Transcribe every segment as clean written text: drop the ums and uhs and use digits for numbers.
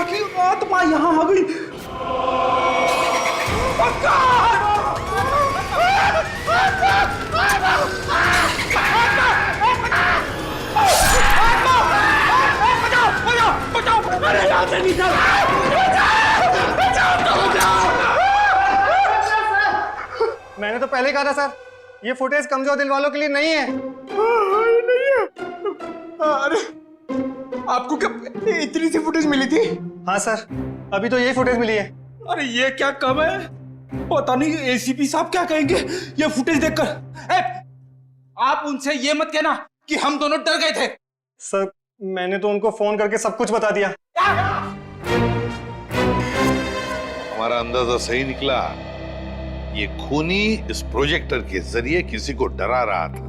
की आत्मा यहाँ आ गई। अरे यहाँ से निकल। मैंने तो पहले ही कहा था सर, ये फुटेज कमजोर दिल वालों के लिए नहीं है। नहीं है। अरे आपको क्या इतनी सी फुटेज मिली थी? हाँ सर, अभी तो यही फुटेज मिली है। अरे ये क्या कम है? पता नहीं एसीपी साहब क्या कहेंगे ये फुटेज देखकर। आप उनसे ये मत कहना कि हम दोनों डर गए थे। सर मैंने तो उनको फोन करके सब कुछ बता दिया। हमारा अंदाजा सही निकला। ये खूनी इस प्रोजेक्टर के जरिए किसी को डरा रहा था,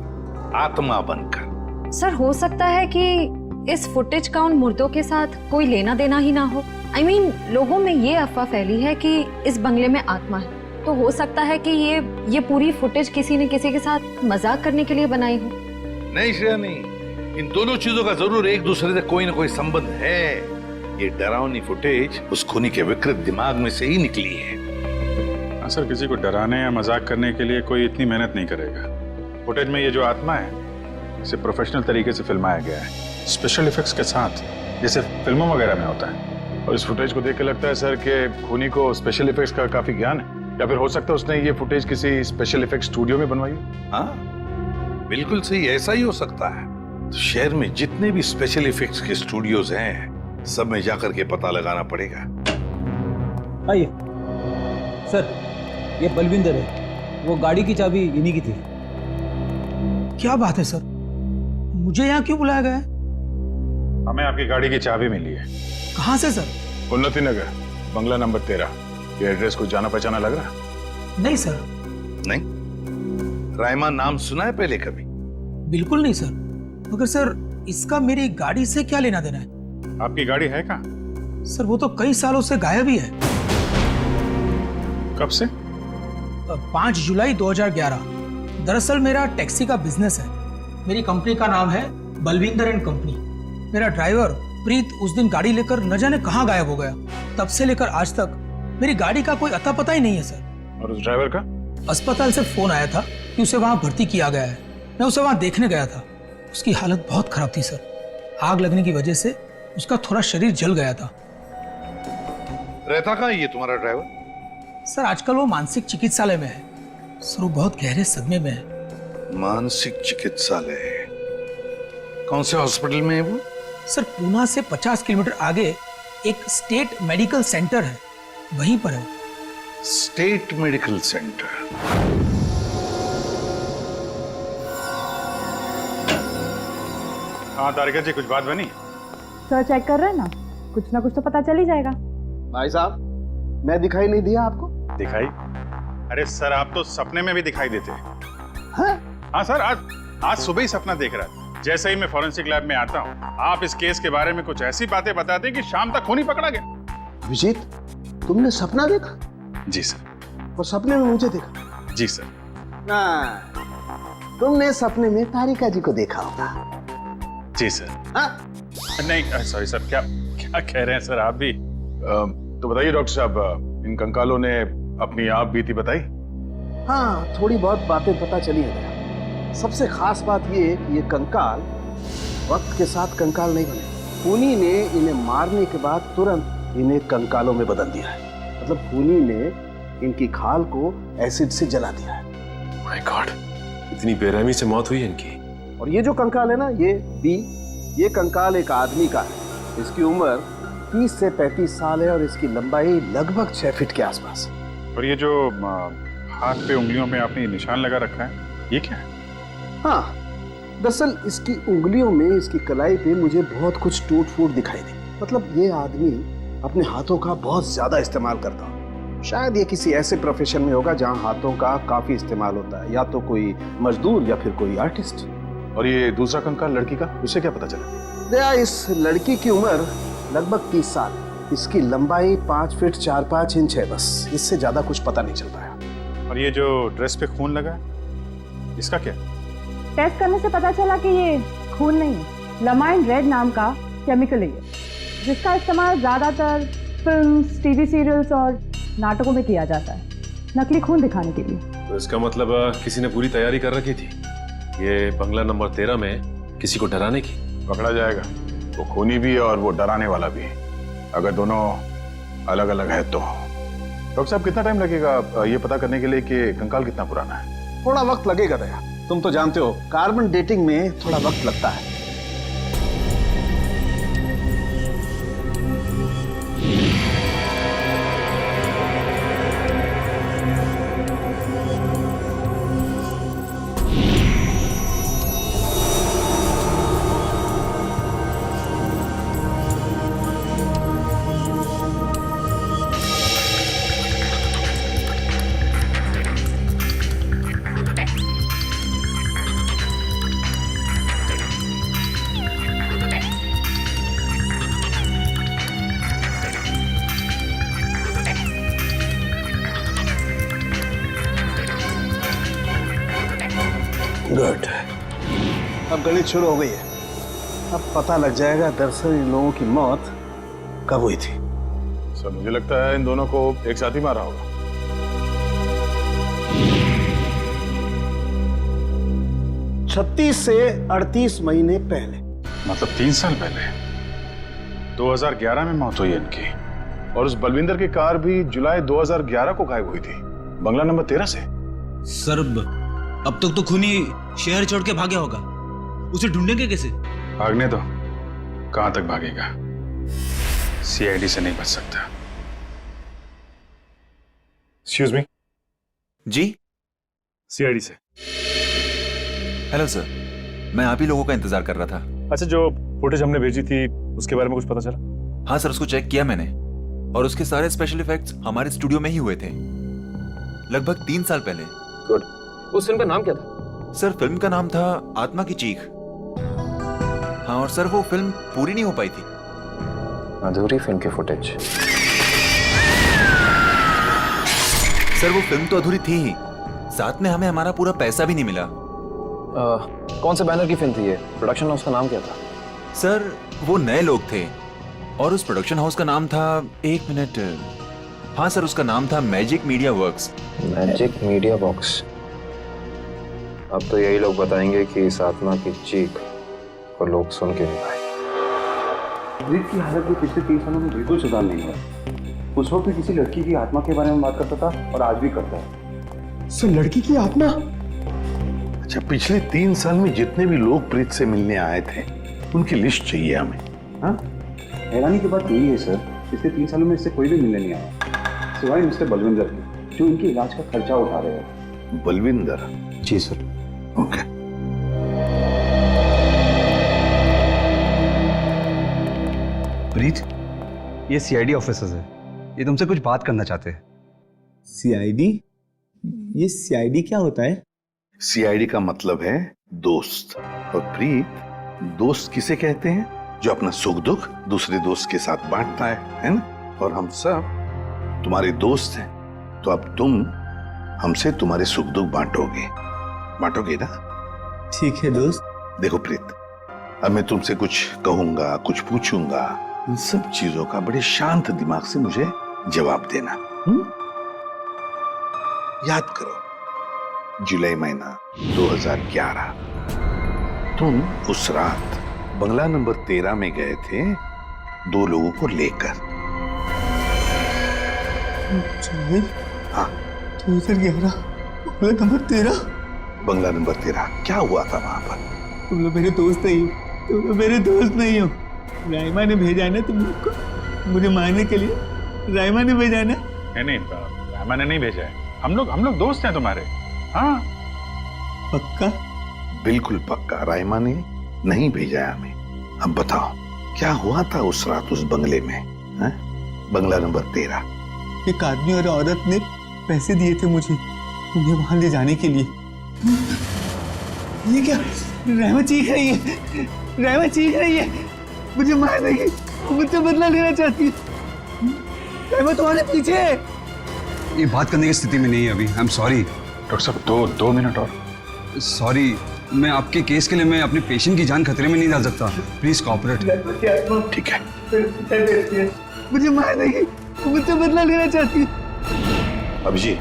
आत्मा बनकर। सर हो सकता है कि इस फुटेज का उन मुर्दों के साथ कोई लेना देना ही ना हो। I mean, लोगों में ये अफवाह फैली है कि इस बंगले में आत्मा है, तो हो सकता है कि ये पूरी फुटेज किसी ने किसी के साथ मजाक करने के लिए बनाई हो। नहीं श्रेया नहीं, इन दोनों चीजों का जरूर एक दूसरे से कोई ना कोई संबंध है। ये डरावनी फुटेज उस खूनी के विकृत दिमाग में से ही निकली है। सर किसी को डराने या मजाक करने के लिए कोई इतनी मेहनत नहीं करेगा। फुटेज में ये जो आत्मा है इसे प्रोफेशनल तरीके से फिल्माया गया है, स्पेशल इफेक्ट्स के साथ, जैसे फिल्मों वगैरह में होता है। और इस फुटेज को देख के लगता है सर कि खूनी को स्पेशल इफेक्ट्स का काफी ज्ञान है, या फिर हो सकता है उसने ये फुटेज किसी स्पेशल इफेक्ट स्टूडियो में बनवाई हो। हाँ बिल्कुल सही, ऐसा ही हो सकता है। तो शहर में जितने भी स्पेशल इफेक्ट्स के स्टूडियोज हैं, सब में जाकर के पता लगाना पड़ेगा। आइए सर, ये बलविंदर है, वो गाड़ी की चाबी इन्हीं की थी। क्या बात है सर, मुझे यहाँ क्यों बुलाया गया है? हमें आपकी गाड़ी की चाबी मिली है। कहाँ से सर? उन्नति नगर, बंगला नंबर 13। ये एड्रेस को जाना पहचाना लग रहा? नहीं सर। नहीं? रायमा नाम सुना है पहले कभी? बिल्कुल नहीं सर। मगर सर इसका मेरी गाड़ी से क्या लेना देना है? आपकी गाड़ी है कहाँ? सर वो तो कई सालों से गायब ही है। कब से? 5 जुलाई 2011। दरअसल मेरा टैक्सी का बिजनेस है। मेरी कंपनी का नाम है बलविंदर एंड कंपनी। मेरा ड्राइवर प्रीत उस दिन गाड़ी लेकर न जाने कहाँ गायब हो गया। तब से लेकर आज तक मेरी गाड़ी का कोई अता पता ही नहीं है सर। और उस ड्राइवर का? अस्पताल से फोन आया था कि उसे वहां भर्ती किया गया है। मैं उसे वहां देखने गया था। उसकी हालत बहुत खराब थी सर। आग लगने की वजह से उसका थोड़ा शरीर जल गया था। रहता कहाँ ये तुम्हारा ड्राइवर? सर आजकल वो मानसिक चिकित्सालय में है। सर वो बहुत गहरे सदमे में है। मानसिक चिकित्सालय? कौन से हॉस्पिटल में है वो? सर पूना से 50 किलोमीटर आगे एक स्टेट मेडिकल सेंटर है, वहीं पर है। State medical centre? हाँ तारिका जी, कुछ बात बनी? सर चेक कर रहे हैं ना, कुछ ना कुछ तो पता चल ही जाएगा। भाई साहब, मैं दिखाई नहीं दिया आपको? दिखाई? अरे सर आप तो सपने में भी दिखाई देते हैं। हाँ सर, आज सुबह ही सपना देख रहा था। जैसे ही मैं फॉरेंसिक लैब में आता हूँ, आप इस केस के बारे में कुछ ऐसी बातें बताते कि शाम तक खूनी पकड़ा गया। अभिजीत, तुमने सपना देखा? जी सर। और सपने में मुझे देखा? जी सर। तुमने सपने में तारिका जी को देखा होगा। जी सर। हाँ? नहीं सॉरी सर, क्या क्या कह रहे हैं सर आप भी? तो बताइए डॉक्टर साहब, इन कंकालों ने अपनी आप बीती बताई? हाँ, थोड़ी बहुत बातें पता चली है। सबसे खास बात ये कि ये कंकाल वक्त के साथ कंकाल नहीं बने। खूनी ने इन्हें मारने के बाद तुरंत इन्हें कंकालों में बदल दिया है। मतलब खूनी ने इनकी खाल को एसिड से जला दिया है। माय गॉड, इतनी बेरहमी से मौत हुई है इनकी। और ये जो कंकाल है ना, ये कंकाल एक आदमी का है। इसकी उम्र 30 से 35 साल है और इसकी लंबाई लगभग 6 फीट के आसपास है। और ये जो हाथ पे उंगलियों में आपने निशान लगा रखा है, ये क्या है? हाँ, दरअसल इसकी उंगलियों में, इसकी कलाई पे मुझे बहुत कुछ टूट फूट दिखाई दी। मतलब ये आदमी अपने हाथों का बहुत ज्यादा इस्तेमाल करता हो। शायद ये किसी ऐसे प्रोफेशन में होगा जहाँ हाथों का काफी इस्तेमाल होता है, या तो कोई मजदूर या फिर कोई आर्टिस्ट। और ये दूसरा कंकाल लड़की का, उसे क्या पता चला? दया, इस लड़की की उम्र लगभग 30 साल। इसकी लंबाई 5 फीट 4-5 इंच है, बस इससे ज्यादा कुछ पता नहीं चल पाया। और ये जो ड्रेस पे खून लगा है, इसका क्या? टेस्ट करने से पता चला कि ये खून नहीं है, लमाइन रेड नाम का केमिकल है। जिसका इस्तेमाल ज़्यादातर फिल्म, टीवी सीरियल्स और नाटकों में किया जाता है, नकली खून दिखाने के लिए। तो इसका मतलब किसी ने पूरी तैयारी कर रखी थी ये बंगला नंबर 13 में किसी को डराने की। पकड़ा जाएगा। वो खूनी भी है और वो डराने वाला भी है। अगर दोनों अलग अलग है तो। डॉक्टर साहब, कितना टाइम लगेगा ये पता करने के लिए कि कंकाल कितना पुराना है? थोड़ा वक्त लगेगा दया, तुम तो जानते हो कार्बन डेटिंग में थोड़ा वक्त लगता है। गुड, अब गणित शुरू हो गई है। अब पता लग जाएगा दरअसल इन लोगों की मौत कब हुई थी। सर, मुझे लगता है इन दोनों को एक साथ ही मारा होगा। 36 से 38 महीने पहले, मतलब 3 साल पहले 2011 में मौत हुई इनकी। और उस बलविंदर की कार भी जुलाई 2011 को गायब हुई थी, बंगला नंबर 13 से। सर, अब तक तो खूनी शहर छोड़ के भागा होगा, उसे ढूंढेंगे कैसे? भागने दो, कहां तक भागेगा? सीआईडी से नहीं बच सकता। Excuse me. जी, सीआईडी से। हेलो सर, मैं आप ही लोगों का इंतजार कर रहा था। अच्छा, जो फुटेज हमने भेजी थी उसके बारे में कुछ पता चला? हाँ सर, उसको चेक किया मैंने और उसके सारे स्पेशल इफेक्ट्स हमारे स्टूडियो में ही हुए थे, लगभग 3 साल पहले। गुड। उस फिल्म का नाम क्या था? सर, फिल्म का नाम था आत्मा की चीख। हाँ, और सर वो फिल्म पूरी नहीं हो पाई थी। अधूरी फिल्म की फुटेज। सर, वो फिल्म तो अधूरी थी ही, साथ में हमें हमारा पूरा पैसा भी नहीं मिला। कौन से बैनर की फिल्म थी ये? प्रोडक्शन हाउस का नाम क्या था? सर, वो नए लोग थे और उस प्रोडक्शन हाउस का नाम था, 1 मिनट, हाँ सर, उसका नाम था magic media works. Magic media box. अब तो यही लोग बताएंगे कि इस आत्मा की चीख को लोग सुन के नहीं पाए। प्रीत की हालत में पिछले 3 सालों में बिल्कुल सुधार नहीं हुआ। उस वक्त किसी लड़की की आत्मा के बारे में बात करता था और आज भी करता है। सर, लड़की की आत्मा? अच्छा, पिछले 3 साल में जितने भी लोग प्रीत से मिलने आए थे उनकी लिस्ट चाहिए हमें। हाँ, हैरानी की बात यही है सर, पिछले 3 सालों में इससे कोई भी मिलने नहीं आया सिवाय मिस्टर बलविंदर के, जो इनके इलाज का खर्चा उठा रहे हैं। बलविंदर? जी सर। ओके। प्रीत, ये सीआईडी ऑफिसर्स है, ये तुमसे कुछ बात करना चाहते हैं। सीआईडी? ये सीआईडी क्या होता है? सीआईडी का मतलब है दोस्त। और प्रीत, दोस्त किसे कहते हैं? जो अपना सुख दुख दूसरे दोस्त के साथ बांटता है ना? और हम सब तुम्हारे दोस्त हैं, तो अब तुम हमसे तुम्हारे सुख दुख बांटोगे ना? ठीक है दोस्त। देखो प्रीत, अब मैं तुमसे कुछ कहूंगा, कुछ पूछूंगा, इन सब चीजों का बड़े शांत दिमाग से मुझे जवाब देना। याद करो, जुलाई महीना 2011, तुम उस रात बंगला नंबर 13 में गए थे 2 लोगों को लेकर। हाँ, 2011, बंगला नंबर 13। बंगला नंबर 13, क्या हुआ था वहां पर? तुम लोग मेरे दोस्त नहीं हो, तुम लोग मेरे दोस्त नहीं हो। राइमा ने भेजा है ना तुम लोग को मुझे मारने के लिए? राइमा ने भेजा है ना? नहीं, राइमा ने नहीं भेजा है। हम लोग दोस्त हैं तुम्हारे। हाँ, पक्का? बिल्कुल पक्का, राइमा ने नहीं भेजा है हमें। अब बताओ, क्या हुआ था उस रात उस बंगले में? है? बंगला नंबर 13। एक आदमी और औरत ने पैसे दिए थे मुझे उन्हें वहां ले जाने के लिए। ये क्या? राइमा चीख रही है, राइमा चीख रही है, मुझे मार देगी, मुझसे बदला लेना चाहती है। राइमा तुम्हारे पीछे है। ये बात करने की स्थिति में नहीं है अभी। आई एम सॉरी डॉक्टर साहब, 2 मिनट और। सॉरी, मैं आपके केस के लिए मैं अपने पेशेंट की जान खतरे में नहीं डाल सकता। Please cooperate. ठीक है, मुझे मार देगी, मुझसे बदला लेना चाहती है। अभिजीत,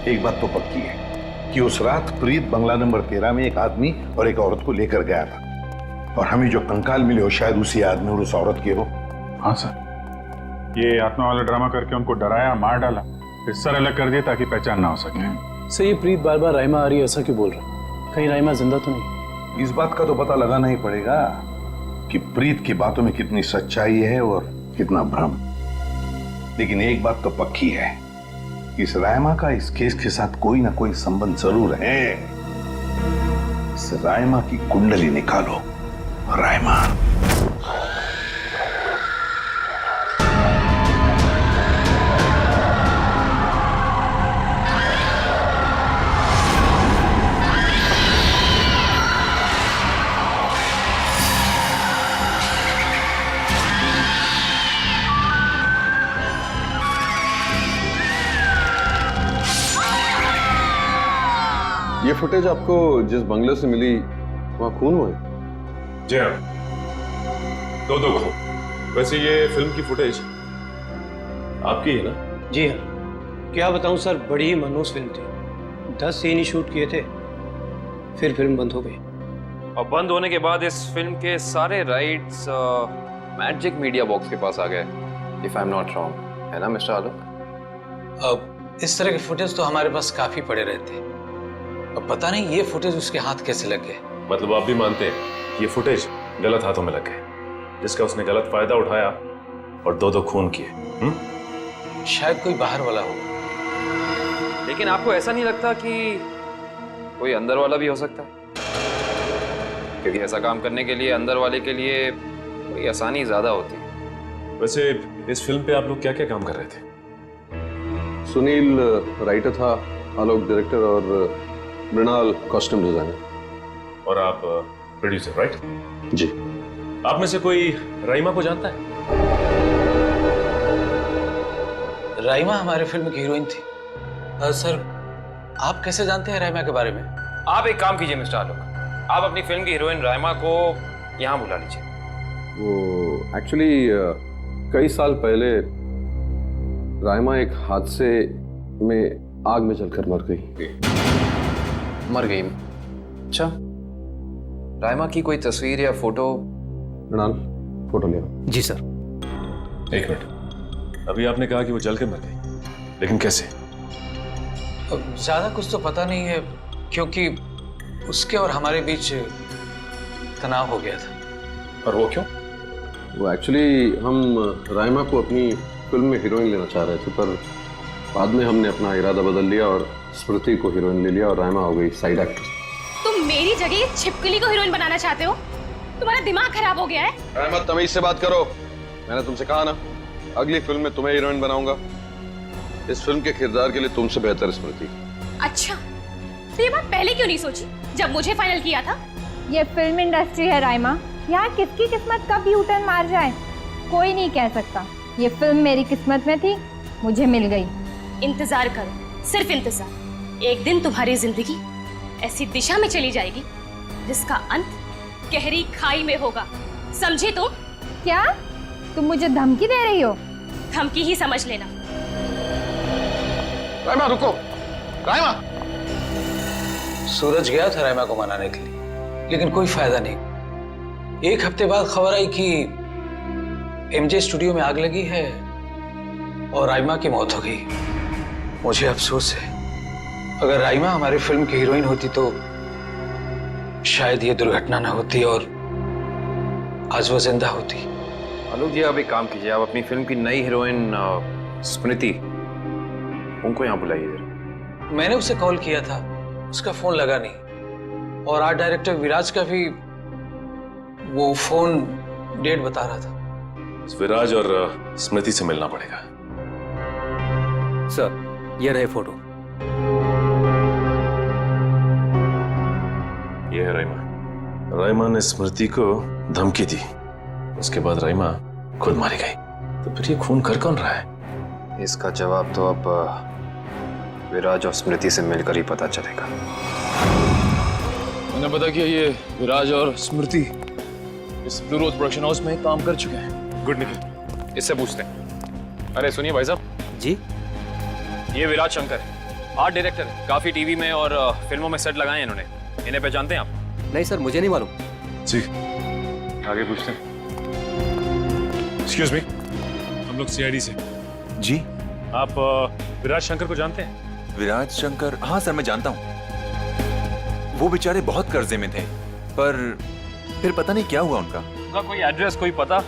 एक बात तो पक्की है कि उस रात प्रीत बंगला नंबर 13 में एक आदमी और एक औरत को लेकर गया था, और हमें जो कंकाल मिले हो शायद उसी आदमी और उस औरत के हो। हाँ सर, ये आत्मा वाला ड्रामा करके उनको डराया, मार डाला, फिर सर अलग कर दिया ताकि पहचान ना हो सके। सर ये प्रीत बार बार राइमा आ रही है ऐसा क्यों बोल रहा? कहीं राइमा जिंदा तो नहीं? इस बात का तो पता लगाना ही पड़ेगा कि प्रीत की बातों में कितनी सच्चाई है और कितना भ्रम। लेकिन एक बात तो पक्की है, इस रायमा का इस केस के साथ कोई ना कोई संबंध जरूर है। इस रायमा की कुंडली निकालो। रायमा, ये फुटेज आपको जिस बंगले से मिली वहाँ खून हुआ है? जी हाँ, दो खून। वैसे ये फिल्म की फुटेज आपकी है ना? जी हाँ, क्या बताऊं सर, बड़ी ही मनहूस फिल्म थी। 10 सीन ही शूट किए थे, फिर फिल्म बंद हो गई। और बंद होने के बाद इस फिल्म के सारे राइट्स मैजिक मीडिया बॉक्स के पास आ गए, if I am not wrong, है ना मिस्टर आलोक? अब इस तरह के फुटेज तो हमारे पास काफी पड़े रहते हैं, अब पता नहीं ये फुटेज उसके हाथ कैसे लग गए। मतलब आप भी मानते हैं कि ये फुटेज गलत हाथों में लग गए, जिसका उसने गलत फायदा उठाया और दो खून किए? शायद कोई बाहर वाला हो। लेकिन आपको ऐसा नहीं लगता कि कोई अंदर वाला भी हो सकता है? क्योंकि ऐसा काम करने के लिए अंदर वाले के लिए कोई आसानी ज्यादा होती है। वैसे इस फिल्म पे आप लोग क्या क्या काम कर रहे थे? सुनील राइटर था, आलोक डायरेक्टर और मृणाल कॉस्ट्यूम डिजाइनर। और आप प्रोड्यूसर, राइट? जी। आप में से कोई राइमा को जानता है? राइमा हमारे फिल्म की हीरोइन थी। सर, आप कैसे जानते हैं राइमा के बारे में? आप एक काम कीजिए मिस्टर आलोक, आप अपनी फिल्म की हीरोइन राइमा को यहाँ बुला लीजिए। वो एक्चुअली कई साल पहले राइमा एक हादसे में आग में जलकर मर गई। मर गई? अच्छा, राइमा की कोई तस्वीर या फोटो? मृणाल, फोटो ले आओ। जी सर। एक मिनट, अभी आपने कहा कि वो जल के मर गई, लेकिन कैसे? अब ज्यादा कुछ तो पता नहीं है, क्योंकि उसके और हमारे बीच तनाव हो गया था। और वो क्यों? वो एक्चुअली हम राइमा को अपनी फिल्म में हीरोइन लेना चाह रहे थे, पर बाद में हमने अपना इरादा बदल लिया और स्मृति को हीरोइन ले लिया और राइमा हो गई साइड एक्ट्रेस। तुम मेरी जगह छिपकली को हीरोइन बनाना चाहते हो? तुम्हारा दिमाग खराब हो गया है? राइमा, तमीज से बात करो। मैंने तुमसे कहा ना, अगली फिल्म में तुम्हें हीरोइन बनाऊंगा। इस फिल्म के किरदार के लिए तुमसे बेहतर स्मृति। अच्छा, तो ये बात पहले क्यों नहीं सोची जब मुझे फाइनल किया था? ये फिल्म इंडस्ट्री है राइमा, यहाँ किसकी किस्मत कब यू टर्न मार जाए कोई नहीं कह सकता। ये फिल्म मेरी किस्मत में थी, मुझे मिल गई। इंतजार करो, सिर्फ इंतजार। एक दिन तुम्हारी जिंदगी ऐसी दिशा में चली जाएगी जिसका अंत गहरी खाई में होगा, समझे तुम? क्या तुम मुझे धमकी दे रही हो? धमकी ही समझ लेना। राइमा रुको, राइमा। सूरज गया था राइमा को मनाने के लिए, लेकिन कोई फायदा नहीं। एक हफ्ते बाद खबर आई कि एमजे स्टूडियो में आग लगी है और राइमा की मौत हो गई। मुझे अफसोस है, अगर राइमा हमारी फिल्म की हीरोइन होती तो शायद ये दुर्घटना ना होती और आज वो जिंदा होती। आलोक जी, आप एक काम कीजिए, आप अपनी फिल्म की नई हीरोइन स्मृति, उनको यहाँ बुलाइए। मैंने उसे कॉल किया था, उसका फोन लगा नहीं, और आर्ट डायरेक्टर विराज का भी वो फोन डेट बता रहा था। विराज और स्मृति से मिलना पड़ेगा। सर, ये रहे फोटो। ये है राइमा। राइमा ने स्मृति को धमकी दी, उसके बाद राइमा खुद मारी गई। तो फिर ये खून कर कौन रहा है? इसका जवाब तो अब विराज और स्मृति से मिलकर ही पता चलेगा। मैंने पता किया, ये विराज और स्मृति इस ब्लू रोज प्रोडक्शन हाउस में काम कर चुके हैं। गुड निखिल, इससे पूछते हैं। अरे सुनिए भाई साहब जी, ये विराज शंकर है, आर्ट डायरेक्टर है, काफी टीवी में और फिल्मों में सेट लगाए हैं इन्होंने। इन्हें पहचानते हैं आप? नहीं सर, मुझे नहीं मालूम। जी, आगे पूछते हैं। एक्सक्यूज मी, हम लोग सीआईडी से। जी, आप विराज शंकर को जानते हैं? विराज शंकर? हाँ सर, मैं जानता हूँ। वो बेचारे बहुत कर्जे में थे, पर फिर पता नहीं क्या हुआ उनका। उनका कोई एड्रेस, कोई पता?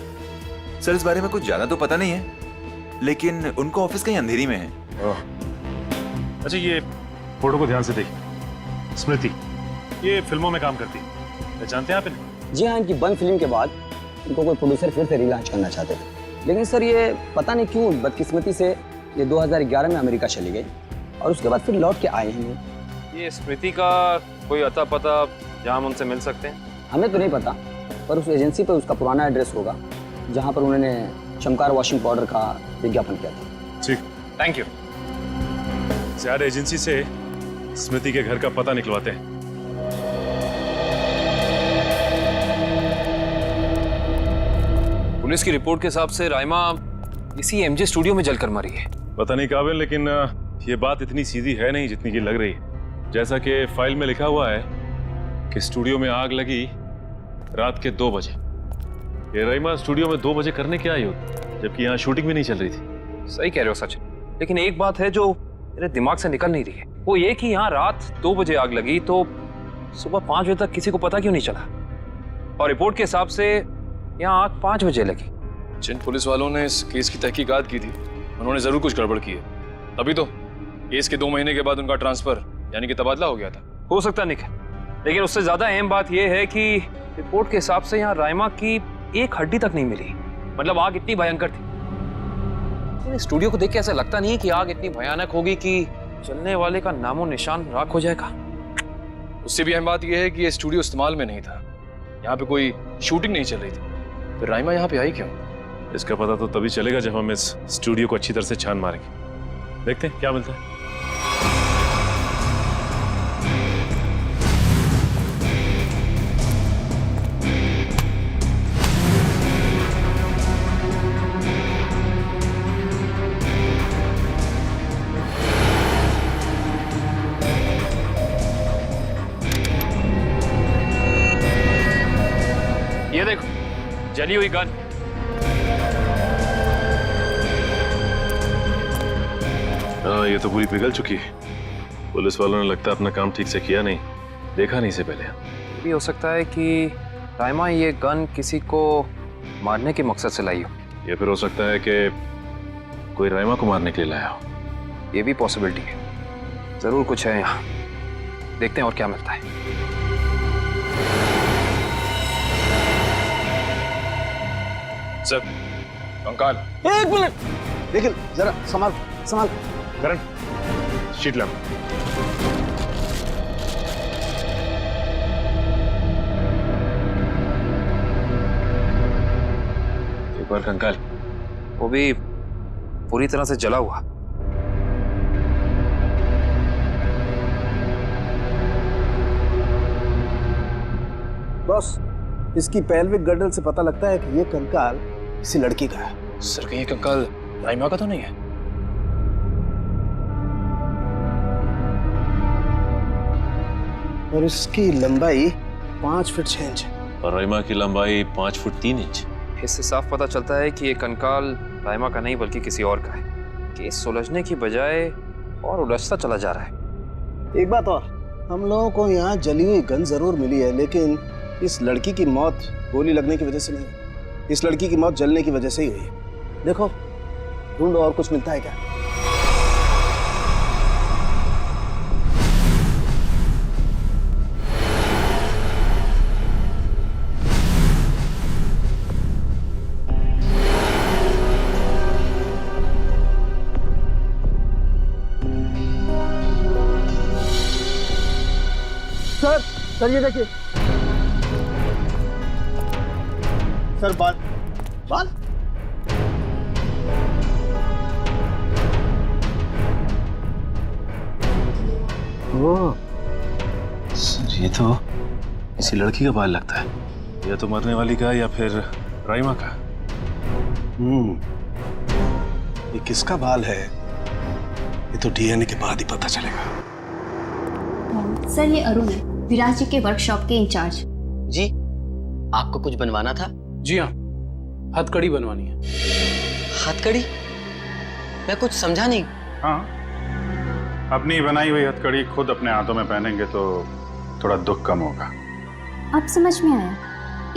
सर, इस बारे में कुछ ज्यादा तो पता नहीं है, लेकिन उनका ऑफिस कहीं अंधेरी में है। अच्छा, ये फोटो को ध्यान से देखिए। स्मृति, ये फिल्मों में काम करती है, पहचानते हैं आप इन्हें? जी हाँ, इनकी बंद फिल्म के बाद इनको कोई प्रोड्यूसर फिर से रिलॉन्च करना चाहते थे, लेकिन सर ये पता नहीं क्यों बदकिस्मती से ये 2011 में अमेरिका चली गई और उसके बाद फिर लौट के आए हैं। ये स्मृति का कोई अता पता जहाँ हम उनसे मिल सकते हैं? हमें तो नहीं पता, पर उस एजेंसी पर उसका पुराना एड्रेस होगा जहाँ पर उन्होंने चमकार वॉशिंग पाउडर का विज्ञापन किया था। ठीक, थैंक यू। ज्यादा एजेंसी से स्मृति के घर का पता निकलवाते हैं। पुलिस की रिपोर्ट के हिसाब से राइमा इसी एमजे स्टूडियो में जलकर मरी है। पता नहीं काबिल, लेकिन ये बात इतनी सीधी है नहीं जितनी की लग रही है। जैसा कि फाइल में लिखा हुआ है कि स्टूडियो में आग लगी रात के 2 बजे। ये राइमा स्टूडियो में 2 बजे करने क्या आई होती, जबकि यहाँ शूटिंग भी नहीं चल रही थी। सही कह रहे हो सचिन, लेकिन एक बात है जो मेरे दिमाग से निकल नहीं रही है, वो ये कि यहाँ रात 2 बजे आग लगी तो सुबह 5 बजे तक किसी को पता क्यों नहीं चला? और रिपोर्ट के हिसाब से यहाँ आग 5 बजे लगी। जिन पुलिस वालों ने इस केस की तहकीकात की थी, उन्होंने जरूर कुछ गड़बड़ की है। तभी तो केस के 2 महीने के बाद उनका ट्रांसफर यानी कि तबादला हो गया था। हो सकता है निखिल, लेकिन उससे ज्यादा अहम बात यह है कि रिपोर्ट के हिसाब से यहाँ राइमा की एक हड्डी तक नहीं मिली। मतलब आग इतनी भयंकर थी। स्टूडियो को देख के ऐसा लगता नहीं कि आग इतनी भयानक होगी कि चलने वाले का नामो निशान राख हो जाएगा। उससे भी अहम बात यह है कि ये स्टूडियो इस्तेमाल में नहीं था, यहाँ पे कोई शूटिंग नहीं चल रही थी। फिर राइमा यहाँ पे आई क्यों? इसका पता तो तभी चलेगा जब हम इस स्टूडियो को अच्छी तरह से छान मारेंगे। देखते हैं क्या मिलता है। ये देखो, जली हुई गन। हाँ, ये तो पूरी पिघल चुकी है। पुलिस वालों ने लगता है अपना काम ठीक से किया नहीं, देखा नहीं इसे पहले। भी हो सकता है कि राइमा ये गन किसी को मारने के मकसद से लाई हो, या फिर हो सकता है कि कोई राइमा को मारने के लिए लाया हो। ये भी पॉसिबिलिटी है। जरूर कुछ है यहाँ, देखते हैं और क्या मिलता है। सर, कंकाल। 1 मिनट, देखिए जरा संभाल संभाल। करण, शीट ला। एक बार कंकाल, वो भी पूरी तरह से जला हुआ। बॉस, इसकी पेल्विक गर्डल से पता लगता है कि ये कंकाल किसी लड़की का है। सर, कहीं ये कंकाल राइमा का तो नहीं है? और इसकी लंबाई 5 फीट 6 इंच। और राइमा की लंबाई 5 फुट 3 इंच। इससे साफ पता चलता है कि ये कंकाल राइमा का नहीं बल्कि किसी और का है। केस सुलझने की बजाय और उलझता चला जा रहा है। एक बात और, हम लोगों को यहाँ जली हुई गन जरूर मिली है, लेकिन इस लड़की की मौत गोली लगने की वजह से नहीं, इस लड़की की मौत जलने की वजह से ही हुई है। देखो, ढूंढो और कुछ मिलता है क्या। सर ये देखिए सर, बाल बाल। सर, ये तो इसी लड़की का बाल लगता है। या तो मरने वाली का या फिर राइमा का। ये किसका बाल है ये तो डीएनए के बाद ही पता चलेगा। सर ये अरुण है, विराज जी के वर्कशॉप के इंचार्ज। जी, आपको कुछ बनवाना था? जी हाँ, हथकड़ी बनवानी है। हथकड़ी? मैं कुछ समझा नहीं। हाँ, अपनी बनाई हुई हथकड़ी खुद अपने हाथों में पहनेंगे तो थोड़ा दुख कम होगा। अब समझ में आया,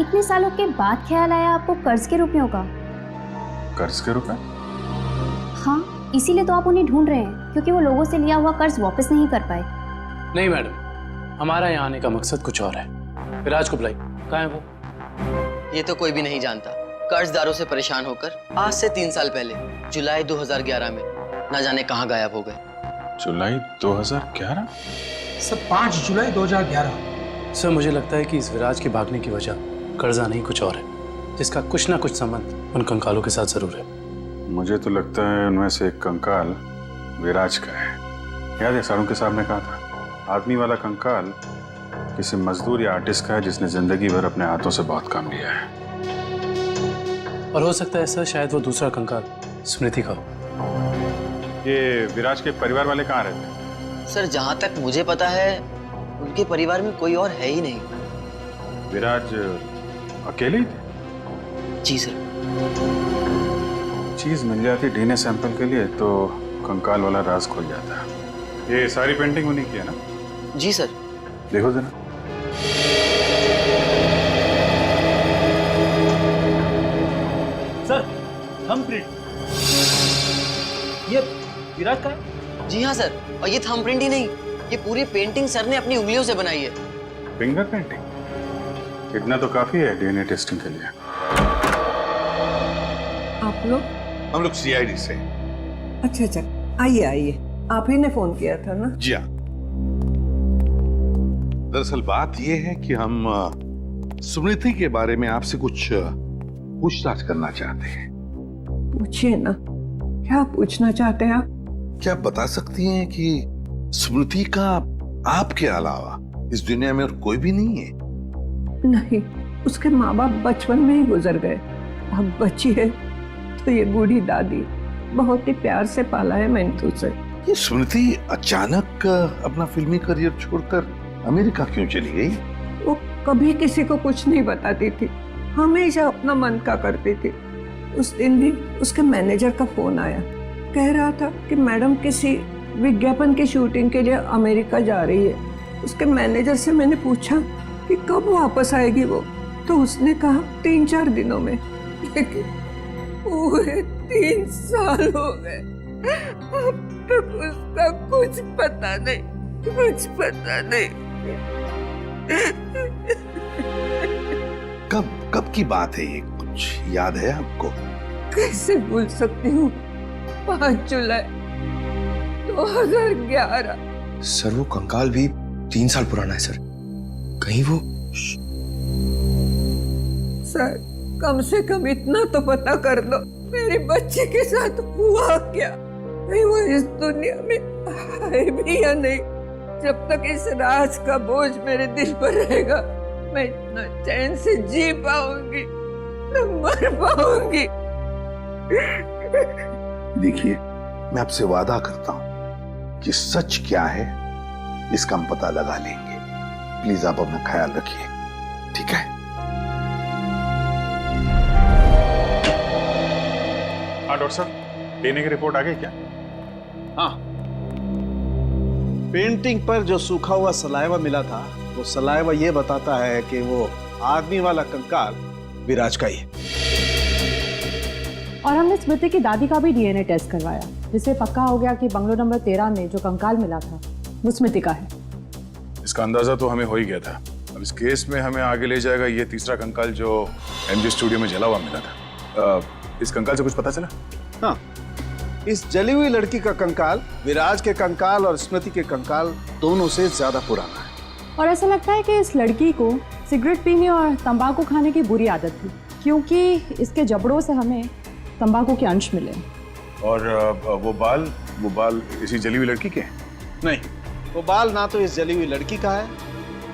इतने सालों के बाद ख्याल आया आपको कर्ज के रुपयों का। कर्ज के रुपए? हाँ, इसीलिए तो आप उन्हें ढूंढ रहे हैं, क्योंकि वो लोगों से लिया हुआ कर्ज वापस नहीं कर पाए। नहीं मैडम, हमारा यहाँ आने का मकसद कुछ और है। विराज को बुलाई, कहाँ है वो? ये तो कोई भी नहीं जानता। कर्जदारों से परेशान होकर आज से 3 साल पहले जुलाई 2011 में न जाने कहाँ गायब हो गए। जुलाई 2011? सर 5 जुलाई 2011। सर मुझे लगता है कि इस विराज के भागने की वजह कर्जा नहीं कुछ और है, जिसका कुछ ना कुछ संबंध उन कंकालों के साथ जरूर है। मुझे तो लगता है उनमें से एक कंकाल विराज का है। याद है सारुण के साहब ने कहा था, आदमी वाला कंकाल किसी मजदूर या आर्टिस्ट का है जिसने जिंदगी भर अपने हाथों से बहुत काम लिया है। और हो सकता है सर शायद वो दूसरा कंकाल स्मृति का हो। ये विराज के परिवार वाले कहाँ रहते हैं? सर जहाँ तक मुझे पता है उनके परिवार में कोई और है ही नहीं। विराज अकेले ही थे? जी सर। चीज मिल जाती डीएनए सैंपल के लिए तो कंकाल वाला राज खुल जाता। ये सारी पेंटिंग उन्हीं की है ना? जी सर। देखो जरा। सर थंबप्रिंट ये विराज का है? जी हाँ सर, और ये थंबप्रिंट ही नहीं, ये पूरी पेंटिंग सर ने अपनी उंगलियों से बनाई है। Finger painting? इतना तो काफी है डीएनए टेस्टिंग के लिए। आप लोग? हम लोग सीआईडी से। अच्छा अच्छा, आइए आइए, आप ही ने फोन किया था ना? जी हाँ। दरअसल बात यह है कि हम स्मृति के बारे में आपसे कुछ पूछताछ करना चाहते हैं। पूछिए ना, क्या पूछना चाहते हैं आप? क्या आप बता सकती हैं कि स्मृति का आपके अलावा इस दुनिया में और कोई भी नहीं है? नहीं, उसके माँ बाप बचपन में ही गुजर गए। अब बची है तो ये बूढ़ी दादी, बहुत ही प्यार से पाला है मैंने उसे। ये स्मृति अचानक अपना फिल्मी करियर छोड़कर अमेरिका क्यों चली गई? वो कभी किसी को कुछ नहीं बताती थी, हमेशा अपना मन का करती थी। उस दिन भी उसके मैनेजर का फोन आया, कह रहा था कि मैडम किसी विज्ञापन की शूटिंग के लिए अमेरिका जा रही है। उसके मैनेजर से मैंने पूछा कि कब वापस आएगी वो, तो उसने कहा 3-4 दिनों में। लेकिन पूरे 3 साल हो गए, अब तक उसका कुछ पता नहीं, कुछ पता नहीं। कब की बात है ये, कुछ याद है आपको? कैसे भूल सकती हूँ, 5 जुलाई 2011। सर वो कंकाल भी 3 साल पुराना है सर, कहीं वो? सर कम से कम इतना तो पता कर लो, मेरी बच्ची के साथ हुआ क्या? नहीं वो इस दुनिया में है भी या नहीं? जब तक इस राज का बोझ मेरे दिल पर रहेगा, मैं इतना चैन से जी पाऊंगी, न मर पाऊंगी। देखिए, मैं आपसे वादा करता हूं कि सच क्या है इसका हम पता लगा लेंगे। प्लीज आप अपना ख्याल रखिए, ठीक है? हाँ डॉक्टर साहब, डीएनए की रिपोर्ट आ गई क्या? हाँ, पेंटिंग पर जो सूखा हुआ सलाइवा मिला था, वो सलाइवा ये बताता है कि वो आदमी वाला कंकाल विराज का ही है। और हमने स्मृति की दादी का भी डीएनए टेस्ट करवाया, जिससे पक्का हो गया कि बंगलो नंबर 13 में जो कंकाल मिला था वो स्मृति का है। इसका अंदाजा तो हमें हो ही गया था। अब इस केस में हमें आगे ले जाएगा ये तीसरा कंकाल जो एमजे स्टूडियो में जला हुआ मिला था। इस कंकाल से कुछ पता चला? हाँ, इस जली हुई लड़की का कंकाल विराज के कंकाल और स्मृति के कंकाल दोनों से ज्यादा पुराना है। और ऐसा लगता है कि इस लड़की को सिगरेट पीने और तंबाकू खाने की बुरी आदत थी, क्योंकि इसके जबड़ों से हमें तंबाकू के अंश मिले। और वो बाल इसी जली हुई लड़की के हैं? नहीं, वो बाल ना तो इस जली हुई लड़की का है,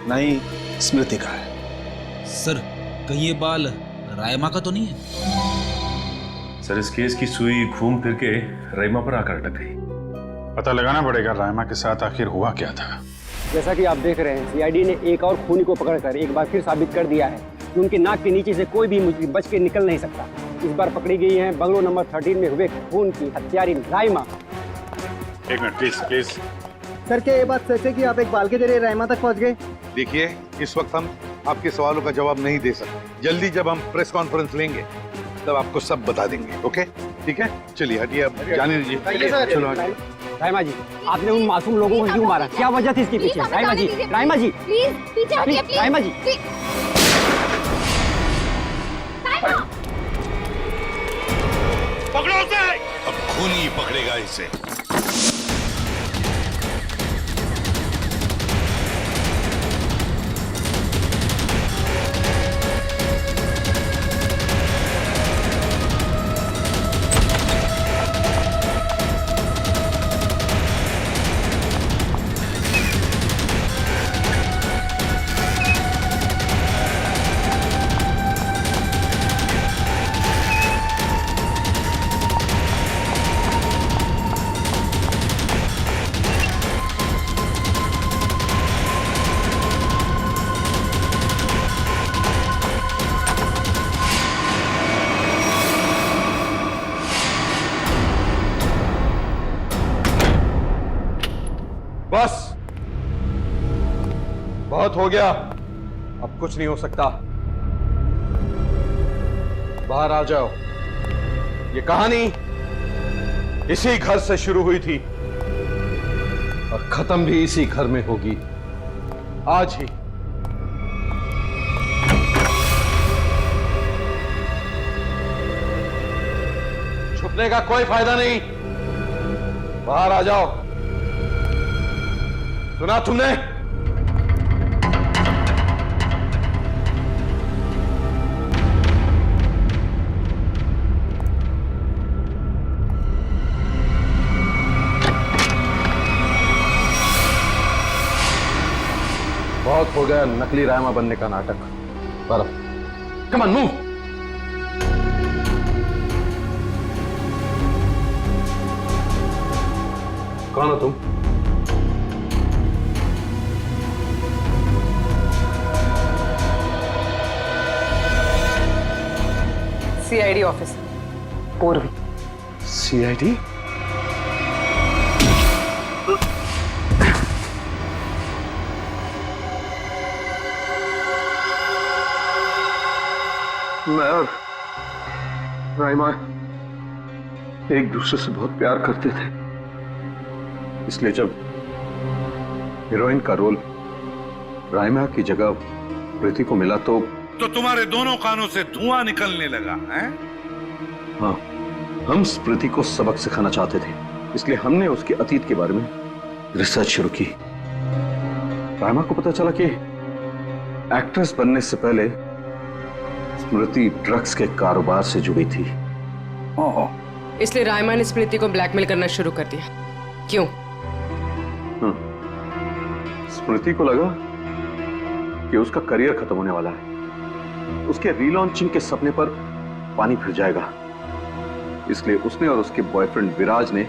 ना ही स्मृति का है। सर, कहीं ये बाल रायमा का तो नहीं है? सर इस केस की सुई घूम फिर के राइमा पर आकर अटक गई। पता लगाना पड़ेगा राइमा के साथ आखिर हुआ क्या था। जैसा कि आप देख रहे हैं, सीआईडी ने एक और खूनी को पकड़कर एक बार फिर साबित कर दिया है कि उनके नाक के नीचे से कोई भी मुजरिम बच के निकल नहीं सकता। इस बार पकड़ी गई है बंगलो नंबर 13 में हुए खून की हत्यारी राइमा। एक मिनट प्लीज प्लीज। सर क्या ये बात सच है कि आप एक बाल के जरिए राइमा तक पहुंच गए? देखिए, इस वक्त हम आपके सवालों का जवाब नहीं दे सकते। जल्दी जब हम प्रेस कॉन्फ्रेंस लेंगे तब आपको सब बता देंगे। ओके, ठीक है, चलिए हटिए, अब जाने दीजिए। चलो हटिए। राइमा जी, आपने उन मासूम लोगों को क्यों मारा? क्या वजह थी इसके पीछे? राइमा जी, राइमा जी, प्लीज पीछे हटिए, प्लीज। राइमा जी, पकड़ो उसे। अब खूनी पकड़ेगा इसे। बस बहुत हो गया, अब कुछ नहीं हो सकता। बाहर आ जाओ। ये कहानी इसी घर से शुरू हुई थी और खत्म भी इसी घर में होगी, आज ही। छुपने का कोई फायदा नहीं, बाहर आ जाओ। सुना तुमने? बहुत हो गया नकली राइमा बनने का नाटक। पर कम ऑन मूव। कौन हो तुम? सीआईडी ऑफिस पूर्वी। सीआईडी? मैं और राइमा एक दूसरे से बहुत प्यार करते थे, इसलिए जब हीरोइन का रोल राइमा की जगह प्रीति को मिला तो तुम्हारे दोनों कानों से धुआं निकलने लगा है? हाँ, हम स्मृति को सबक सिखाना चाहते थे, इसलिए हमने उसके अतीत के बारे में रिसर्च शुरू की। राइमा को पता चला कि एक्ट्रेस बनने से पहले स्मृति ड्रग्स के कारोबार से जुड़ी थी। इसलिए राइमा ने स्मृति को ब्लैकमेल करना शुरू कर दिया। क्यों? स्मृति को लगा कि उसका करियर खत्म होने वाला है, उसके रीलॉन्चिंग के सपने पर पानी फिर जाएगा, इसलिए उसने और उसके बॉयफ्रेंड विराज ने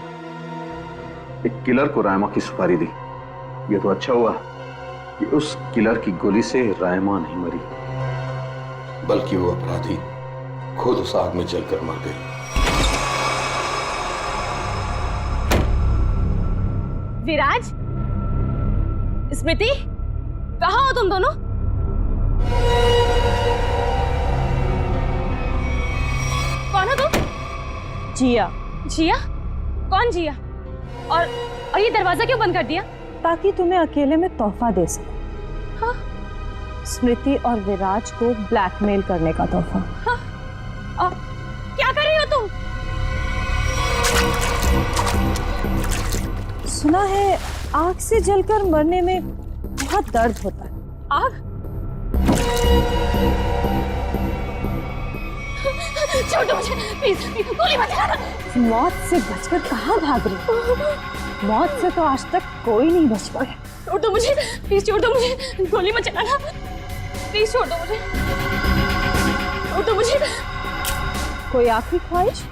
एक किलर को राइमा की सुपारी दी। यह तो अच्छा हुआ कि उस किलर की गोली से राइमा नहीं मरी, बल्कि वो अपराधी खुद उस आग में जलकर मर गई। विराज, स्मृति, कहाँ हो तुम दोनों? कौन हो तुम? जिया। जिया? कौन जिया? और ये दरवाजा क्यों बंद कर दिया? ताकि तुम्हें अकेले में तोहफा दे सके। हाँ? स्मृति और विराज को ब्लैकमेल करने का तोहफा। हाँ? क्या कर रही हो तुम? सुना है आग से जलकर मरने में बहुत दर्द होता है। आग? छोड़ दो मुझे, प्लीज, गोली मत चलाना। मौत से बचकर कहाँ भाग रही? मौत से तो आज तक कोई नहीं बच पाया। छोड़ दो मुझे, प्लीज छोड़ दो मुझे, गोली मत चलाना, प्लीज छोड़ दो मुझे, छोड़ दो मुझे। कोई आखिरी ख्वाहिश?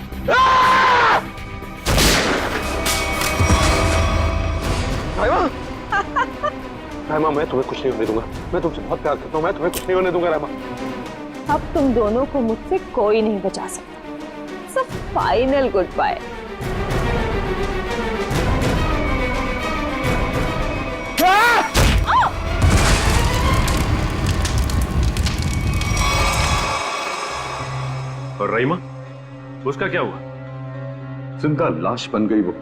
राइमा, मैं तुम्हें कुछ नहीं होने दूंगा। मैं तुमसे बहुत प्यार करता हूँ। मैं तुम्हें कुछ नहीं होने दूंगा राइमा। अब तुम दोनों को मुझसे कोई नहीं बचा सकता। सब फाइनल गुड बाय। और रहीमा, उसका क्या हुआ? जिंदा लाश बन गई वो।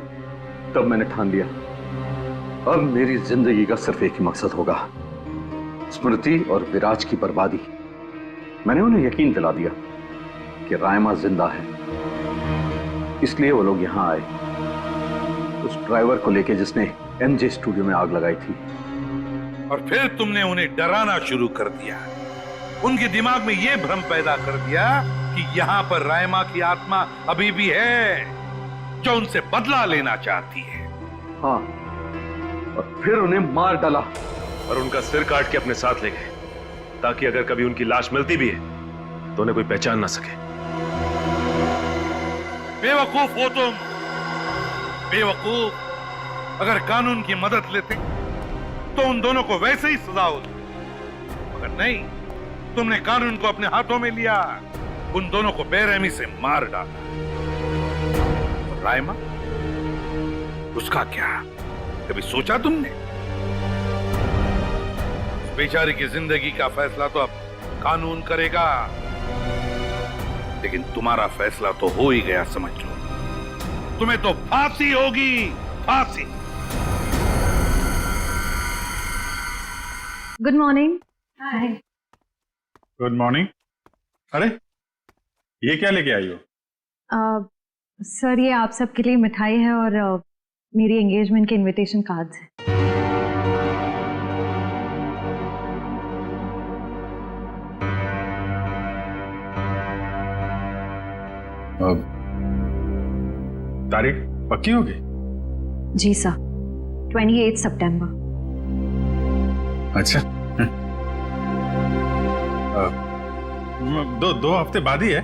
तब मैंने ठान लिया, अब मेरी जिंदगी का सिर्फ एक ही मकसद होगा, स्मृति और विराज की बर्बादी। मैंने उन्हें यकीन दिला दिया कि रायमा जिंदा है, इसलिए वो लोग यहां आए, उस ड्राइवर को लेके जिसने एमजे स्टूडियो में आग लगाई थी। और फिर तुमने उन्हें डराना शुरू कर दिया, उनके दिमाग में यह भ्रम पैदा कर दिया कि यहाँ पर रायमा की आत्मा अभी भी है, जो उनसे बदला लेना चाहती है। हाँ, और फिर उन्हें मार डाला और उनका सिर काट के अपने साथ ले गए, ताकि अगर कभी उनकी लाश मिलती भी है तो उन्हें कोई पहचान ना सके। बेवकूफ हो तुम, बेवकूफ। अगर कानून की मदद लेते तो उन दोनों को वैसे ही सजा होती, मगर नहीं, तुमने कानून को अपने हाथों में लिया, उन दोनों को बेरहमी से मार डाला। और रायमा, उसका क्या? कभी सोचा तुमने? उस बेचारी की जिंदगी का फैसला तो अब कानून करेगा, लेकिन तुम्हारा फैसला तो हो ही गया, समझ लो। तुम्हें तो फांसी होगी, फांसी। Good morning. Hi. Good morning. अरे ये क्या लेके आई हो? सर, ये आप सबके लिए मिठाई है और मेरी एंगेजमेंट के इनविटेशन कार्ड्स हैं। तारीख पक्की होगी? जी सर, 28 सितंबर। अच्छा। दो हफ्ते बाद ही है।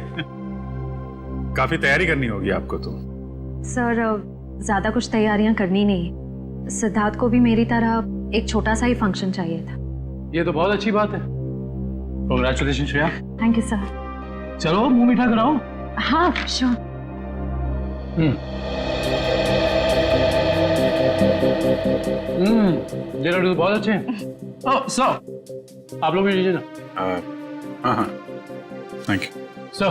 काफी तैयारी करनी होगी आपको तो। सर, ज्यादा कुछ तैयारियां करनी नहीं, सिद्धार्थ को भी मेरी तरह एक छोटा सा ही फंक्शन चाहिए था। ये तो बहुत अच्छी बात है। Congratulation Shreya. Thank you sir. चलो मुंह मीठा कराओ। हाँ श्योर। ये लड्डू तो बहुत अच्छे हैं। ओह सर, आप लोग भी लीजिए ना। हाँ, थैंक यू सर।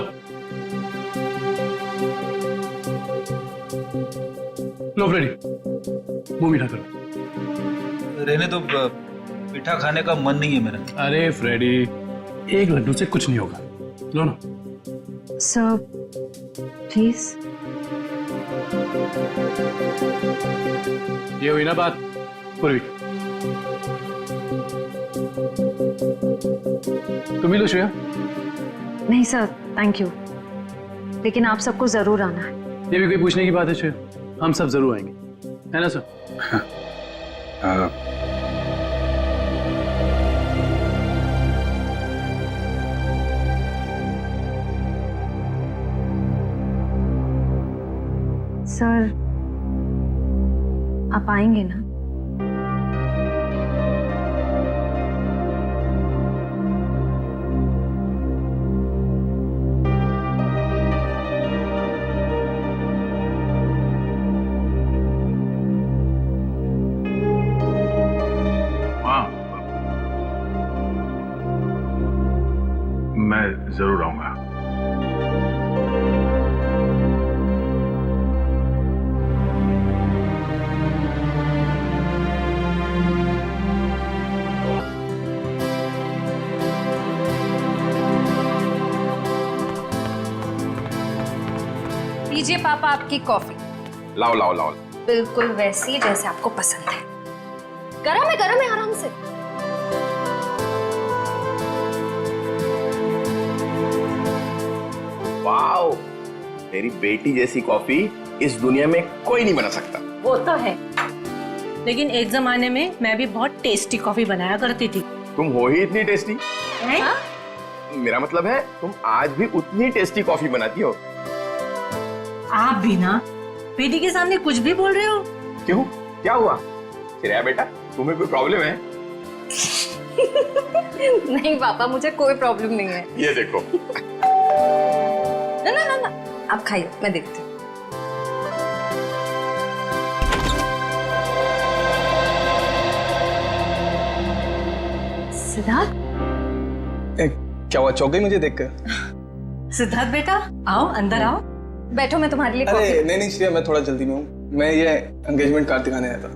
लो फ्रेडी, मुंह मीठा करो। रहने तो मीठा खाने का मन नहीं है मेरा। अरे फ्रेडी, एक लड्डू से कुछ नहीं होगा, लो ना। Sir please. ये हुई ना बात पूर्वी। तुम भी लो श्रेया। नहीं सर, थैंक यू, लेकिन आप सबको जरूर आना है। ये भी कोई पूछने की बात है श्रेया? हम सब जरूर आएंगे, है ना सर? सर, आप आएंगे ना? मैं जरूर आऊंगा। लीजिए पापा आपकी कॉफी। लाओ लाओ लाओ। बिल्कुल वैसी जैसे आपको पसंद है। गरम है आराम से। वाओ, मेरी बेटी जैसी कॉफी इस दुनिया में कोई नहीं बना सकता। वो तो है, लेकिन एक जमाने में मैं भी बहुत टेस्टी कॉफी बनाया करती थी। तुम हो ही इतनी टेस्टी। हाँ? मेरा मतलब है तुम आज भी उतनी टेस्टी कॉफी बनाती हो। आप भी ना बेटी के सामने कुछ भी बोल रहे हो। क्यों, क्या हुआ? श्रेया बेटा, तुम्हें कोई प्रॉब्लम है? नहीं पापा, मुझे कोई प्रॉब्लम नहीं है। ये देखो। ना ना ना ना, आप खाइए, मैं देखती हूँ। सिद्धार्थ, क्या हुआ, चौक गई मुझे देखकर? सिद्धार्थ बेटा, आओ अंदर आओ। बैठो, मैं तुम्हारे लिए अरे कॉफी। नहीं श्रेया, मैं थोड़ा जल्दी में हूँ। मैं ये एंगेजमेंट कार्ड दिखाने आया था।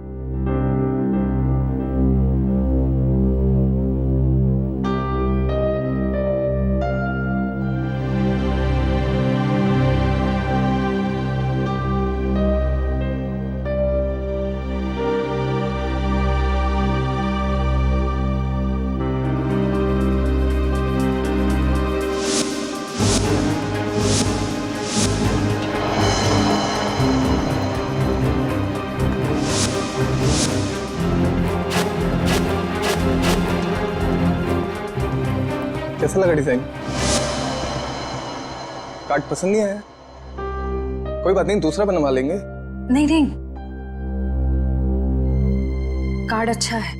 कैसा लगा डिजाइन? कार्ड पसंद नहीं आया? कोई बात नहीं, दूसरा बनवा लेंगे। नहीं नहीं, कार्ड अच्छा है।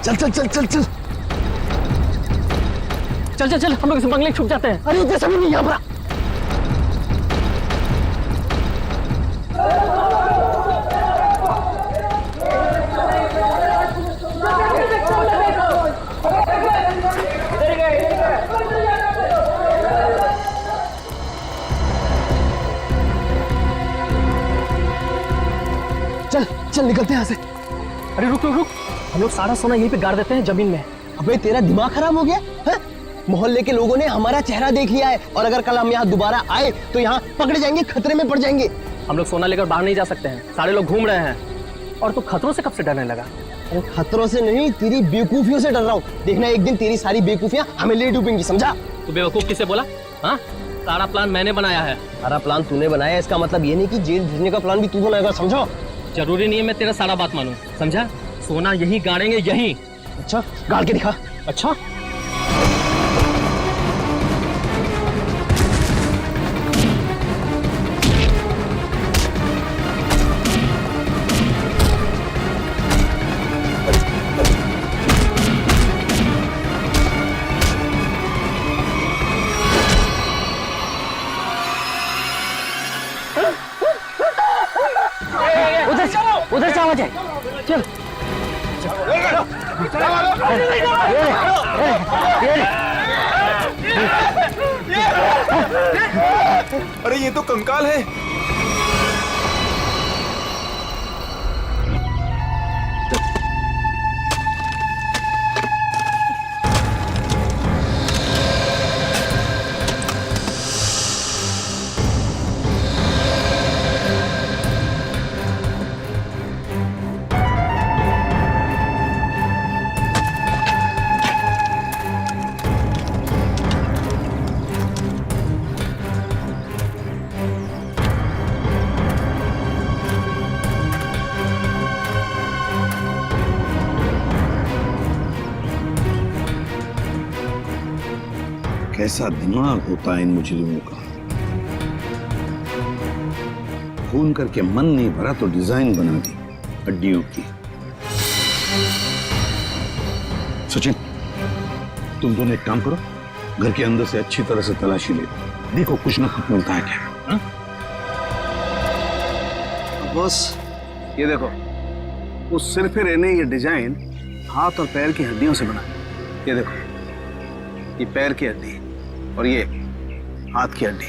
चल चल चल चल चल चल चल चल, हम लोग इस बंगले में छुप जाते हैं। अरे इधर सभी नहीं, यहाँ पर। चल चल, निकलते हैं यहाँ से। अरे रुक रुक रुक, हम लोग सारा सोना यहीं पे गाड़ देते हैं जमीन में। अबे तेरा दिमाग खराब हो गया है? मोहल्ले के लोगों ने हमारा चेहरा देख लिया है और अगर कल हम यहाँ दोबारा आए तो यहाँ पकड़े जाएंगे, खतरे में पड़ जाएंगे। हम लोग सोना लेकर बाहर नहीं जा सकते हैं, सारे लोग घूम रहे हैं। और तू खतरों से कब से डरने लगा? अरे खतरों से नहीं, तेरी बेवकूफियों से डर रहा हूँ। देखना एक दिन तेरी सारी बेवकूफियां हमें ले डूबेंगी, समझा? तू बेवकूफ किसे बोला? हाँ, सारा प्लान मैंने बनाया है। सारा प्लान तूने बनाया, इसका मतलब ये नहीं कि जेल भेजने का प्लान भी तू बनाएगा, समझो? जरूरी नहीं है मैं तेरा सारा बात मानूं, समझा? सोना यहीं गाड़ेंगे, यहीं। अच्छा, गाड़ के दिखा। अच्छा, उधर से आवाज है। चल अरे ये तो कंकाल है। कैसा दिमाग होता है इन मुजरिमों का। खून करके मन नहीं भरा तो डिजाइन बना दी हड्डियों की। सचिन, तुम दोनों एक काम करो, घर के अंदर से अच्छी तरह से तलाशी ले, देखो कुछ ना कुछ मिलता है क्या। बॉस, ये देखो, उस सिर पे रहने ये डिजाइन हाथ और पैर की हड्डियों से बना। ये देखो, ये पैर की हड्डी और ये हाथ की हड्डी।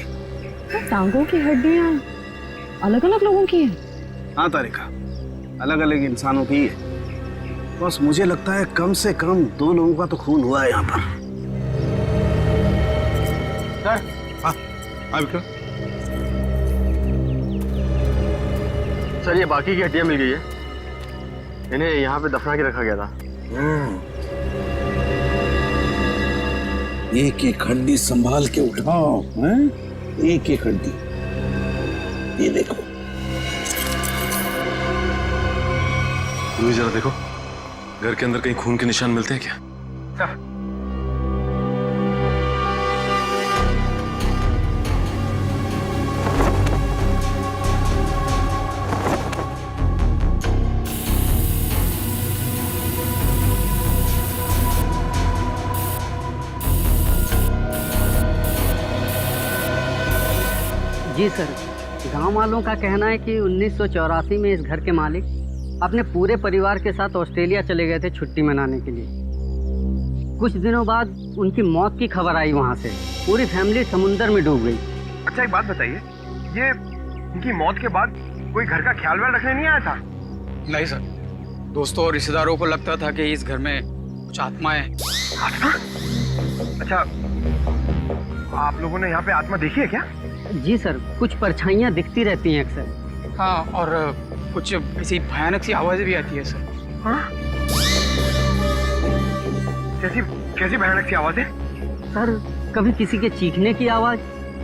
टांगों की हड्डियां अलग अलग लोगों की है? हाँ तारिका, अलग अलग इंसानों की है। बस मुझे लगता है कम से कम 2 लोगों का तो खून हुआ है यहाँ पर। सर, ये बाकी की हड्डियां मिल गई है, इन्हें यहाँ पे दफना के रखा गया था। एक एक हड्डी संभाल के उठाओ, हैं? एक एक हड्डी। ये देखो, जरा देखो, घर के अंदर कहीं खून के निशान मिलते हैं क्या? जी सर, गांव वालों का कहना है कि 1984 में इस घर के मालिक अपने पूरे परिवार के साथ ऑस्ट्रेलिया चले गए थे छुट्टी मनाने के लिए। कुछ दिनों बाद उनकी मौत की खबर आई वहां से। पूरी फैमिली समुंदर में डूब गई। अच्छा एक बात बताइए, ये इनकी मौत के बाद कोई घर का ख्याल वाल रखने नहीं आया था? नहीं सर, दोस्तों और रिश्तेदारों को लगता था कि इस घर में कुछ आत्माएं। आत्मा? अच्छा, आप लोगों ने यहाँ पे आत्मा देखी है क्या? जी सर, कुछ परछाइयाँ दिखती रहती हैं अक्सर। हाँ, और कुछ ऐसी भयानक सी आवाजें भी आती है सर। हाँ? कैसी कैसी भयानक सी आवाजें? सर, कभी किसी के चीखने की आवाज,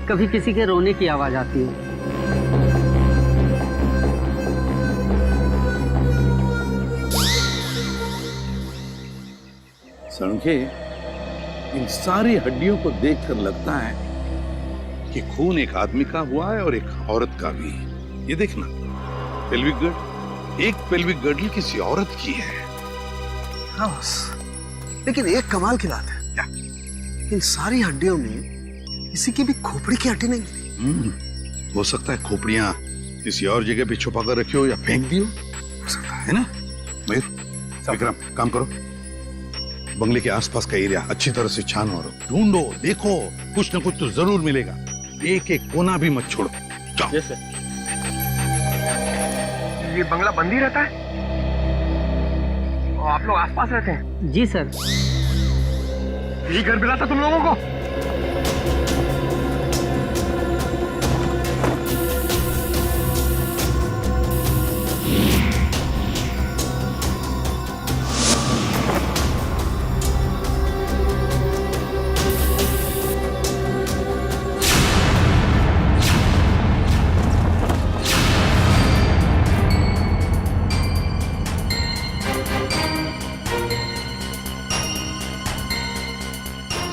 कभी किसी के रोने की आवाज आती है। सणखे, इन सारी हड्डियों को देखकर लगता है कि खून एक आदमी का हुआ है और एक औरत का भी। ये देखना, पेल्विक गर्ड, एक पेल्विक गर्डल किसी औरत की है। हाँ बस, लेकिन एक कमाल की बात है, क्या? इन सारी हड्डियों में किसी की भी खोपड़ी की हड्डी नहीं मिली। हो सकता है खोपड़ियां किसी और जगह पे छुपा कर रखी हो या फेंक दी हो सकता है ना। मयूर, विक्रम, काम करो, बंगले के आसपास का एरिया अच्छी तरह से छानो और ढूंढो, देखो, कुछ न कुछ तो जरूर मिलेगा। एक एक कोना भी मत छोड़ो। जाओ। yes, ये बंगला बंद ही रहता है? और आप लोग आसपास रहते हैं? जी सर। ये घर मिला था तुम लोगों को?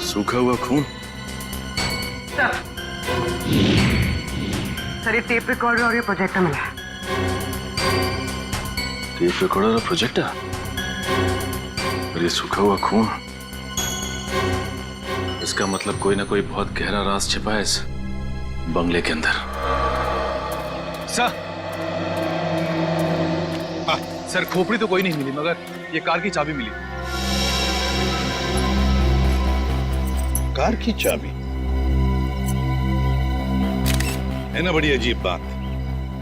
सूखा हुआ खून। सर, ये टेप रिकॉर्डर और ये प्रोजेक्टर मिला है। टेप रिकॉर्डर और प्रोजेक्टर और ये सूखा हुआ खून, इसका मतलब कोई ना कोई बहुत गहरा राज छिपा है इस बंगले के अंदर। सर, सर खोपड़ी तो कोई नहीं मिली, मगर ये कार की चाबी मिली। कार की चाबी है ना, बड़ी अजीब बात।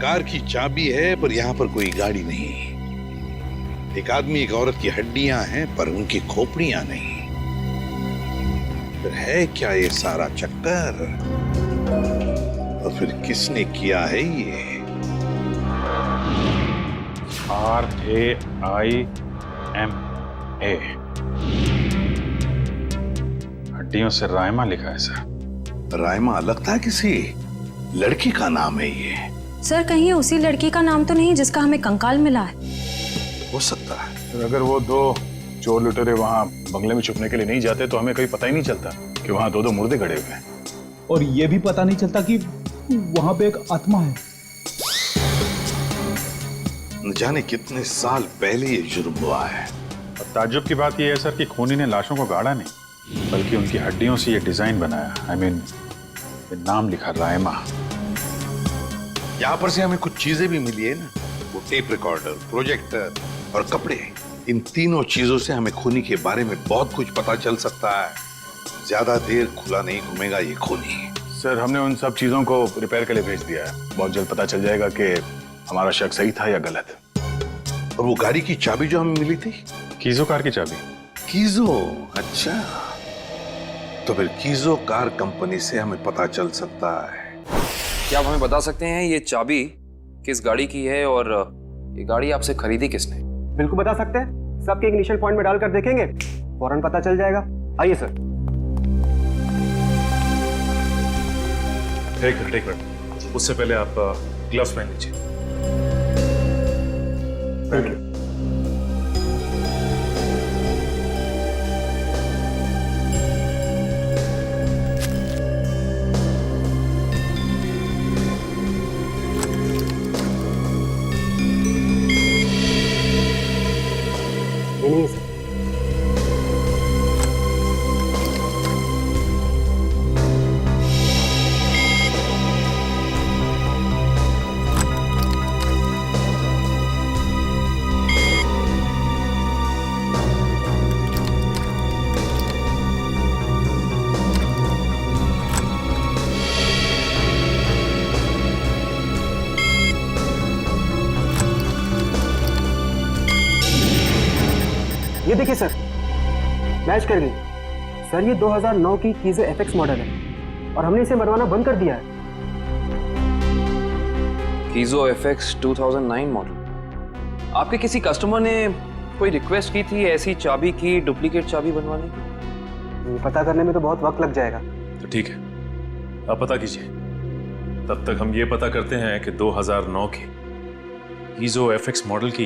कार की चाबी है पर यहाँ पर कोई गाड़ी नहीं। एक आदमी एक औरत की हड्डियां हैं पर उनकी खोपड़ियां नहीं। फिर है क्या ये सारा चक्कर? और फिर किसने किया है ये? RAIMA, हड्डियों से रायमा लिखा है सर। रायमा लगता है किसी लड़की का नाम है ये। सर, कहीं उसी लड़की का नाम तो नहीं जिसका हमें कंकाल मिला है? हो सकता है। तो अगर वो दो चोर लुटेरे वहाँ बंगले में छुपने के लिए नहीं जाते तो हमें कहीं पता ही नहीं चलता कि वहाँ दो मुर्दे गड़े हुए हैं। और ये भी पता नहीं चलता कि वहां पे एक आत्मा है। न जाने कितने साल पहले ये जुर्म हुआ है। और ताज्जुब की बात यह है सर कि खूनी ने लाशों को गाड़ा नहीं, बल्कि उनकी हड्डियों से ये डिजाइन बनाया। I mean, नाम लिखा रायमा। यहाँ पर से हमें कुछ चीजें भी मिली है ना, वो टेप रिकॉर्डर, प्रोजेक्टर और कपड़े। इन तीनों चीजों से हमें खूनी के बारे में बहुत कुछ पता चल सकता है। ज्यादा देर खुला नहीं घूमेगा ये खूनी। सर, हमने उन सब चीजों को रिपेयर के लिए भेज दिया है। बहुत जल्द पता चल जाएगा कि हमारा शक सही था या गलत। और वो गाड़ी की चाबी जो हमें मिली थी, कीजो कार की चाबी। कीजो, अच्छा, तो फिर कीजो कार कंपनी से हमें पता चल सकता है। क्या आप हमें बता सकते हैं ये चाबी किस गाड़ी की है और ये गाड़ी आपसे खरीदी किसने? बिल्कुल बता सकते हैं। सबके इनिशियल पॉइंट में डालकर देखेंगे, फौरन पता चल जाएगा। आइए सर। एक मिनट, उससे पहले आप ग्लव्स पहन लीजिए। Thank you. नहीं सर। ये देखिए सर, मैच कर गई सर। ये 2009 की कीजो एफएक्स मॉडल है और हमने इसे बनवाना बंद कर दिया है। कीजो एफएक्स 2009 मॉडल। आपके किसी कस्टमर ने कोई रिक्वेस्ट की थी ऐसी चाबी की डुप्लीकेट चाबी बनवाने की? पता करने में तो बहुत वक्त लग जाएगा। तो ठीक है, आप पता कीजिए। तब तक हम ये पता करते हैं कि 2009 के कीजो एफएक्स मॉडल की